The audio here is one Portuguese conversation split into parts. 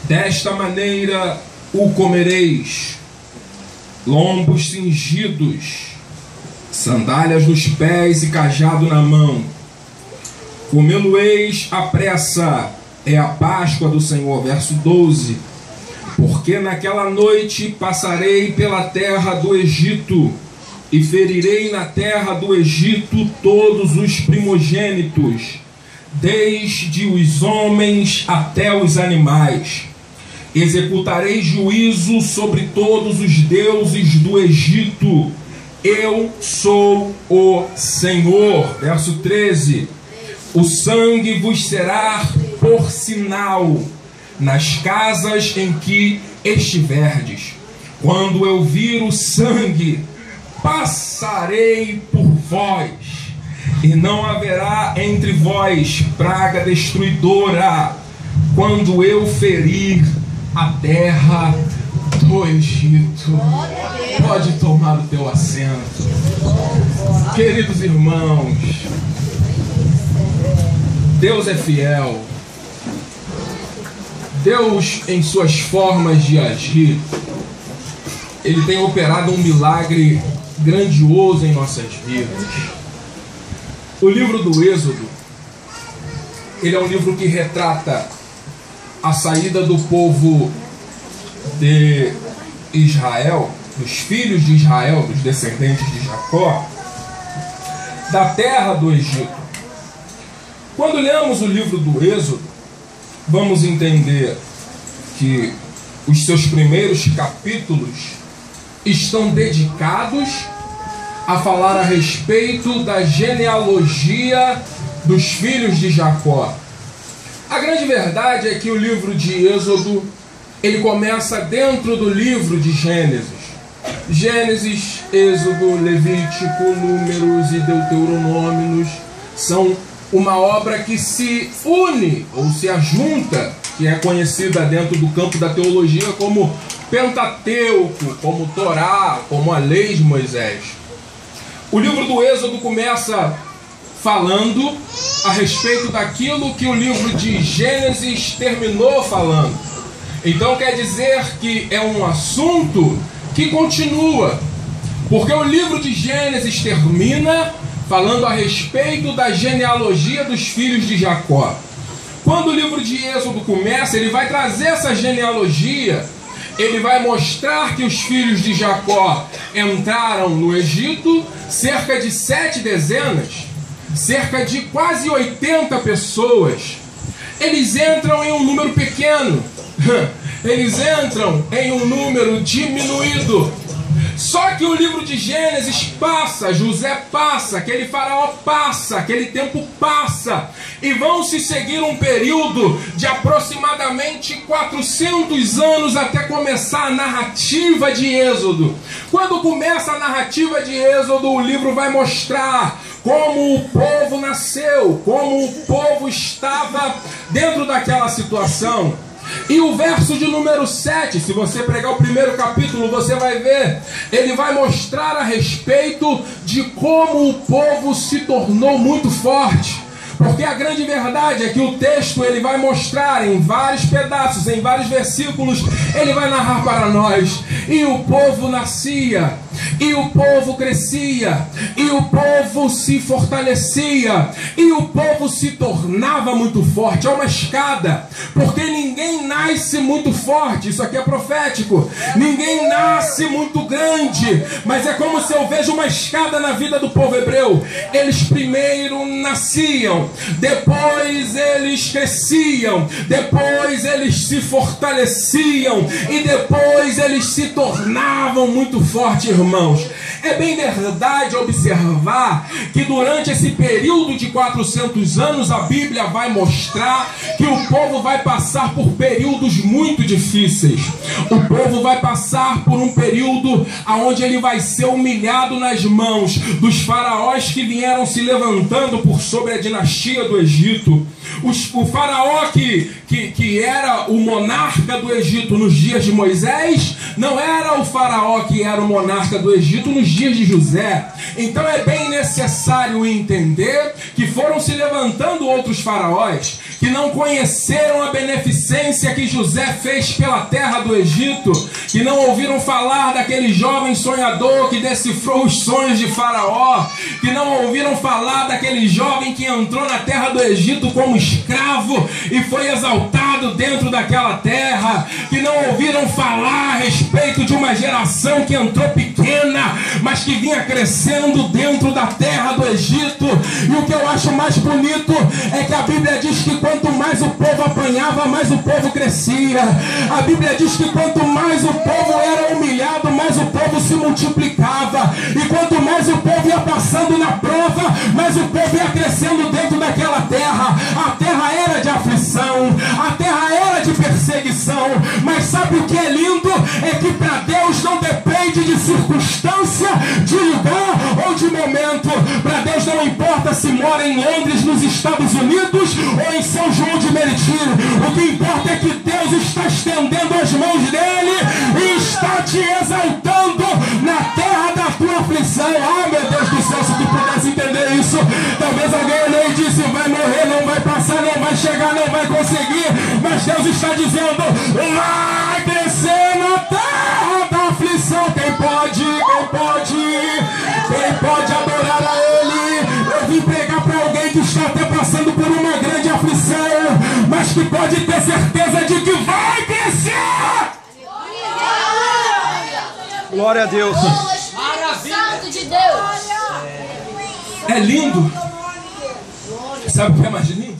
Desta maneira o comereis: lombos cingidos, sandálias nos pés e cajado na mão. Comê-lo-eis à pressa, é a Páscoa do Senhor. Verso 12: porque naquela noite passarei pela terra do Egito, e ferirei na terra do Egito todos os primogênitos, desde os homens até os animais. Executarei juízo sobre todos os deuses do Egito. Eu sou o Senhor. Verso 13: o sangue vos será por sinal nas casas em que estiverdes. Quando eu vir o sangue, passarei por vós, e não haverá entre vós praga destruidora, quando eu ferir a terra do Egito. Pode tomar o teu assento. Queridos irmãos, Deus é fiel. Deus, em suas formas de agir, Ele tem operado um milagre grandioso em nossas vidas. O livro do Êxodo, ele é um livro que retrata a saída do povo de Israel, dos filhos de Israel, dos descendentes de Jacó, da terra do Egito. Quando lemos o livro do Êxodo, vamos entender que os seus primeiros capítulos estão dedicados a falar a respeito da genealogia dos filhos de Jacó. A grande verdade é que o livro de Êxodo, ele começa dentro do livro de Gênesis. Gênesis, Êxodo, Levítico, Números e Deuteronômios são uma obra que se une ou se ajunta, que é conhecida dentro do campo da teologia como Pentateuco, como Torá, como a lei de Moisés. O livro do Êxodo começa falando a respeito daquilo que o livro de Gênesis terminou falando. Então quer dizer que é um assunto que continua, porque o livro de Gênesis termina falando a respeito da genealogia dos filhos de Jacó. Quando o livro de Êxodo começa, ele vai trazer essa genealogia, ele vai mostrar que os filhos de Jacó entraram no Egito, cerca de 7 dezenas, cerca de quase 80 pessoas. Eles entram em um número pequeno, eles entram em um número diminuído. Só que o livro de Gênesis passa, José passa, aquele faraó passa, aquele tempo passa, e vão se seguir um período de aproximadamente 400 anos até começar a narrativa de Êxodo. Quando começa a narrativa de Êxodo, o livro vai mostrar como o povo nasceu, como o povo estava dentro daquela situação. E o verso de número 7, se você pregar o primeiro capítulo, você vai ver, ele vai mostrar a respeito de como o povo se tornou muito forte. Porque a grande verdade é que o texto ele vai mostrar em vários pedaços, em vários versículos, ele vai narrar para nós. E o povo nascia, e o povo crescia, e o povo se fortalecia, e o povo se tornava muito forte. É uma escada, porque ninguém nasce muito forte, isso aqui é profético. Ninguém nasce muito grande, mas é como se eu vejo uma escada na vida do povo hebreu. Eles primeiro nasciam, depois eles cresciam, depois eles se fortaleciam, e depois eles se tornavam muito fortes, irmãos. É bem verdade observar que durante esse período de 400 anos a Bíblia vai mostrar que o povo vai passar por períodos muito difíceis. O povo vai passar por um período onde ele vai ser humilhado nas mãos dos faraós que vieram se levantando por sobre a dinastia do Egito. O faraó que era o monarca do Egito nos dias de Moisés, não era o faraó que era o monarca do Egito nos dias de José. Então é bem necessário entender que foram se levantando outros faraós, que que não conheceram a beneficência que José fez pela terra do Egito, que não ouviram falar daquele jovem sonhador que decifrou os sonhos de Faraó, que não ouviram falar daquele jovem que entrou na terra do Egito como escravo e foi exaltado dentro daquela terra, que não ouviram falar a respeito de uma geração que entrou pequena, mas que vinha crescendo dentro da terra do Egito. E o que eu acho mais bonito é que a Bíblia diz que quanto mais o povo apanhava, mais o povo crescia. A Bíblia diz que quanto mais o povo era humilhado, mais o povo se multiplicava. E quanto mais o povo ia passando na prova, mais o povo ia crescendo dentro daquela terra. A terra era de aflição, a terra era de perseguição. Mas sabe o que é lindo? É que para Deus não depende de circunstância, de lugar ou de momento. Para Deus não importa se mora em Londres, nos Estados Unidos, ou em São João de Meriti. O que importa é que Deus está estendendo as mãos dele e está te exaltando na terra da tua aflição. Ah, meu Deus do céu, se tu pudesse entender isso, talvez alguém olhou e disse: vai morrer, não vai passar, não vai chegar, não vai conseguir. Mas Deus está dizendo: vai crescer na terra da aflição. Quem pode adorar a Ele? Eu vim pregar para alguém que está até passando por uma grande aflição, mas que pode ter certeza de que vai crescer. Glória a Deus. Santo de Deus. É lindo. Sabe o que é mais lindo?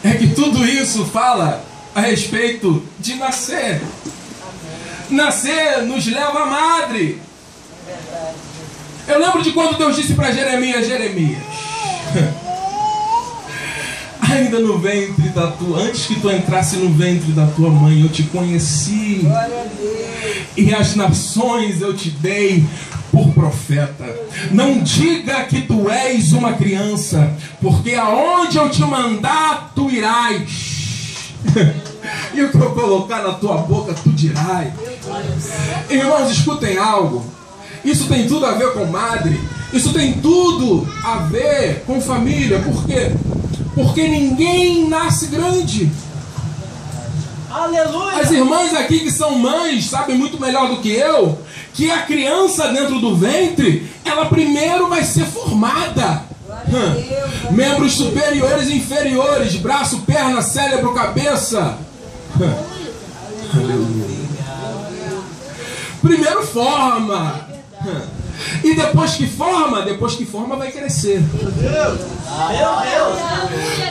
É que tudo isso fala a respeito de nascer. Nascer nos leva à madre. Eu lembro de quando Deus disse para Jeremias: ainda no ventre da tua, antes que tu entrasse no ventre da tua mãe, eu te conheci, e as nações eu te dei por profeta. Não diga que tu és uma criança, porque aonde eu te mandar, tu irás. E o que eu colocar na tua boca, tu dirás. Irmãos, escutem algo. Isso tem tudo a ver com madre. Isso tem tudo a ver com família. Por quê? Porque ninguém nasce grande. Aleluia. As irmãs aqui que são mães sabem muito melhor do que eu que a criança dentro do ventre, ela primeiro vai ser formada. Membros superiores e inferiores, braço, perna, cérebro, cabeça. Aleluia. Primeiro forma. E depois que forma vai crescer. Meu Deus.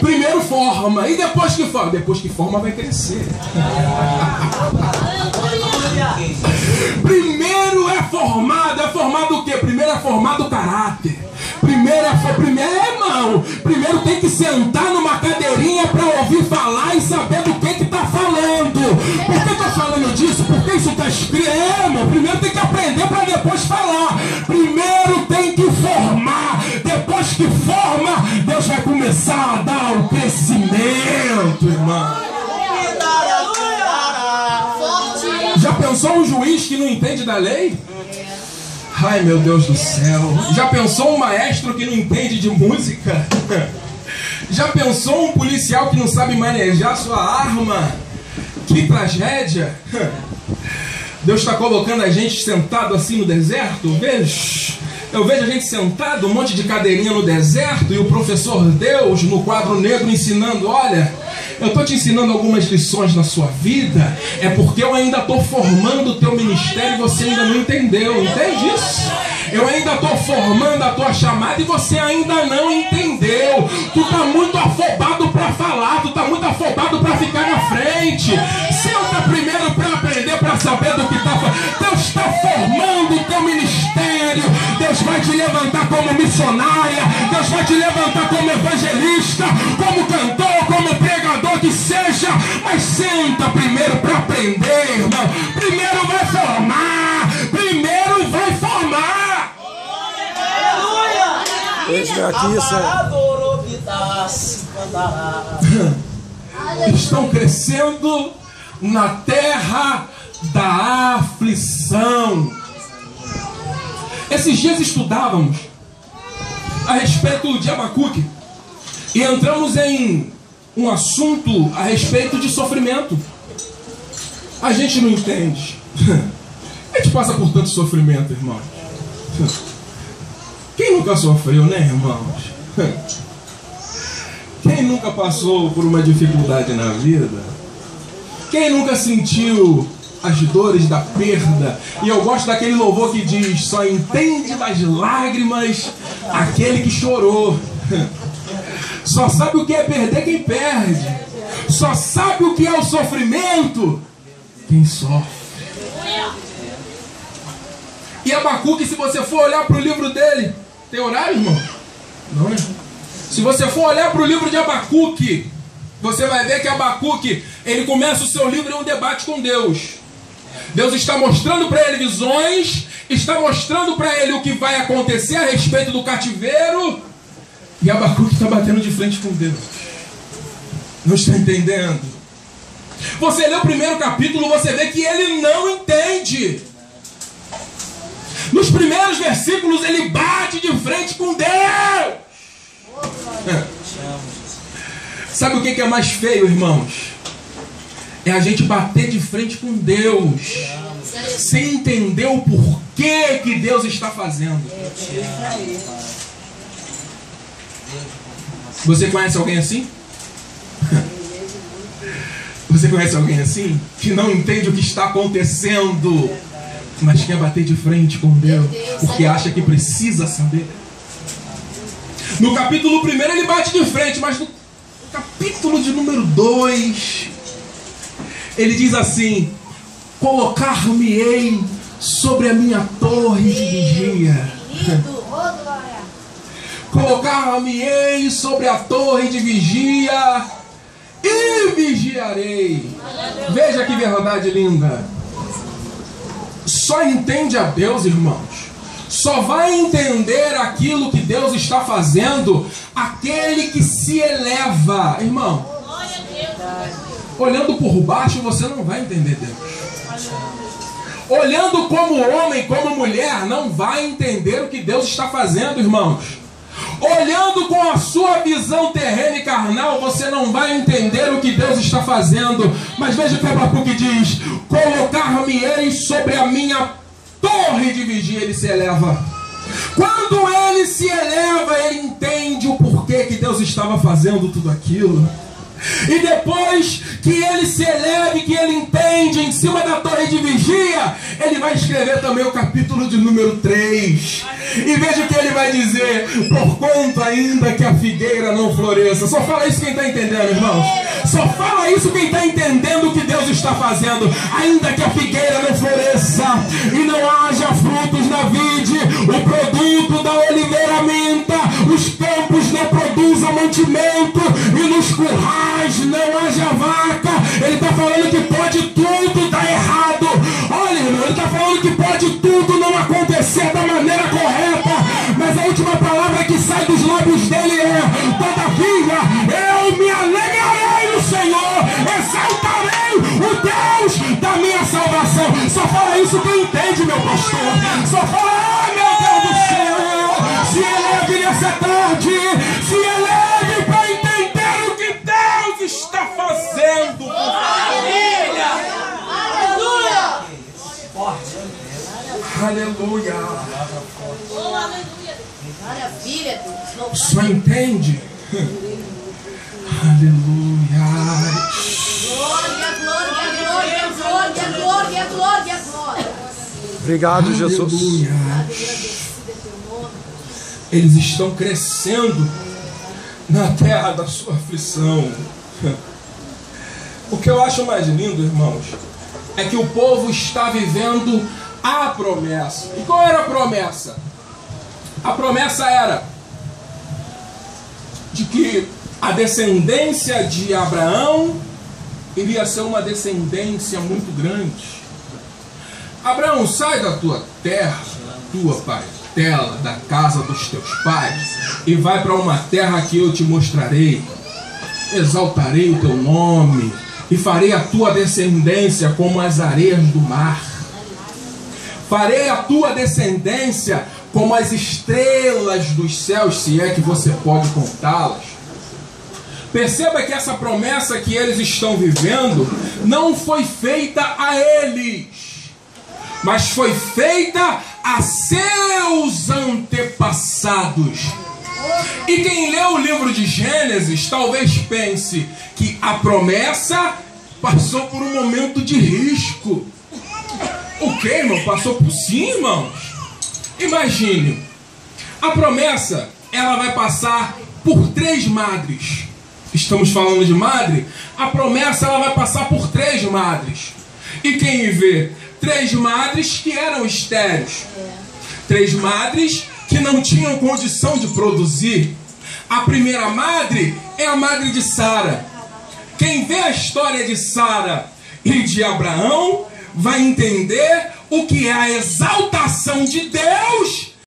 Primeiro forma, e depois que forma vai crescer. Primeiro é formado o quê? Primeiro é formado o caráter. Primeiro tem que sentar numa cadeirinha para ouvir falar e saber do que está falando. Por que eu estou falando disso? Porque isso está escrito. Irmão, primeiro tem que aprender para depois falar. Primeiro tem que formar. Depois que forma, Deus vai começar a dar o crescimento, irmão. Já pensou um juiz que não entende da lei? Ai, meu Deus do céu. Já pensou um maestro que não entende de música? Já pensou um policial que não sabe manejar sua arma? Que tragédia. Deus está colocando a gente sentado assim no deserto. Eu vejo a gente sentado, um monte de cadeirinha no deserto, e o professor Deus no quadro negro ensinando: olha, eu estou te ensinando algumas lições na sua vida, é porque eu ainda estou formando o teu ministério e você ainda não entendeu. Entende isso? Eu ainda estou formando a tua chamada e você ainda não entendeu. Tu está muito afobado para falar, tu está muito afobado para ficar na frente. Senta primeiro para aprender, para saber do que está falando. Deus está formando o teu ministério. Deus vai te levantar como missionária. Deus vai te levantar como evangelista, como cantor, como pregador que seja. Mas senta primeiro para aprender, irmão. Primeiro vai formar. Primeiro vai formar. Eis-me aqui, Senhor. Estão crescendo na terra da aflição. Esses dias estudávamos a respeito de Abacuque e entramos em um assunto a respeito de sofrimento. A gente não entende. A gente passa por tanto sofrimento, irmãos. Quem nunca sofreu, né, irmãos? Quem nunca passou por uma dificuldade na vida? Quem nunca sentiu as dores da perda? E eu gosto daquele louvor que diz: só entende das lágrimas aquele que chorou. Só sabe o que é perder quem perde. Só sabe o que é o sofrimento quem sofre. E Abacuque, se você for olhar para o livro dele, tem horário, irmão? Não, né? Se você for olhar para o livro de Abacuque, você vai ver que Abacuque, ele começa o seu livro em um debate com Deus. Deus está mostrando para ele visões, está mostrando para ele o que vai acontecer a respeito do cativeiro, e Abacuque está batendo de frente com Deus. Não está entendendo? Você lê o primeiro capítulo, você vê que ele não entende. Nos primeiros versículos ele bate de frente com Deus. Sabe o que é mais feio, irmãos? É a gente bater de frente com Deus sem entender o porquê que Deus está fazendo. Você conhece alguém assim? Você conhece alguém assim? Que não entende o que está acontecendo, mas quer bater de frente com Deus porque acha que precisa saber. No capítulo 1 ele bate de frente, mas no capítulo de número 2 ele diz assim: colocar-me-ei sobre a minha torre de vigia. Colocar-me-ei sobre a torre de vigia e vigiarei. Veja que verdade linda. Só entende a Deus, irmãos, só vai entender aquilo que Deus está fazendo aquele que se eleva. Irmão, olhando por baixo você não vai entender Deus. Olhando como homem, como mulher, não vai entender o que Deus está fazendo, irmãos. Olhando com a sua visão terrena e carnal, você não vai entender o que Deus está fazendo. Mas veja o que Abacuque diz: colocar-me-ei sobre a minha torre de vigia. Ele se eleva. Quando ele se eleva, ele entende o porquê que Deus estava fazendo tudo aquilo. E depois que ele se eleve, que ele entende em cima da torre de vigia, ele vai escrever também o capítulo de número 3. E veja o que ele vai dizer: porquanto ainda que a figueira não floresça. Só fala isso quem está entendendo, irmãos. Só fala isso quem está entendendo o que Deus está fazendo. Ainda que a figueira não floresça e não haja frutos na vide, o produto da oliveira minta, os campos não produzam mantimento e nos currais não haja vaca. Ele está falando que pode tudo dar errado. Olha, irmão, ele está falando que pode tudo não acontecer da maneira correta, mas a última palavra que sai dos lábios dele é: todavia eu me alegrarei no Senhor, exaltarei o Deus da minha salvação. Só fala isso quem entende, meu pastor. Só fala: meu Deus do céu, se eleve nessa tarde, se eleve para entender o que Deus está fazendo. Aleluia! Aleluia! Oh, aleluia! Maravilha, Deus! Só entende? Aleluia! Glória, glória, glória, glória, glória, glória, glória! Obrigado, Jesus. Aleluia! Eles estão crescendo na terra da sua aflição. O que eu acho mais lindo, irmãos, é que o povo está vivendo a promessa. E qual era a promessa? A promessa era de que a descendência de Abraão iria ser uma descendência muito grande. Abraão, sai da tua terra, tua parentela, da casa dos teus pais, e vai para uma terra que eu te mostrarei. Exaltarei o teu nome e farei a tua descendência como as areias do mar. Farei a tua descendência como as estrelas dos céus, se é que você pode contá-las. Perceba que essa promessa que eles estão vivendo não foi feita a eles, mas foi feita a seus antepassados. E quem lê o livro de Gênesis talvez pense que a promessa passou por um momento de risco. O que, irmão? Passou por sim, irmãos? Imagine, a promessa, ela vai passar por 3 madres. Estamos falando de madre? A promessa, ela vai passar por 3 madres. E quem vê? 3 madres que eram estéreis. 3 madres que não tinham condição de produzir. A primeira madre é a madre de Sara. Quem vê a história de Sara e de Abraão vai entender o que é a exaltação de Deus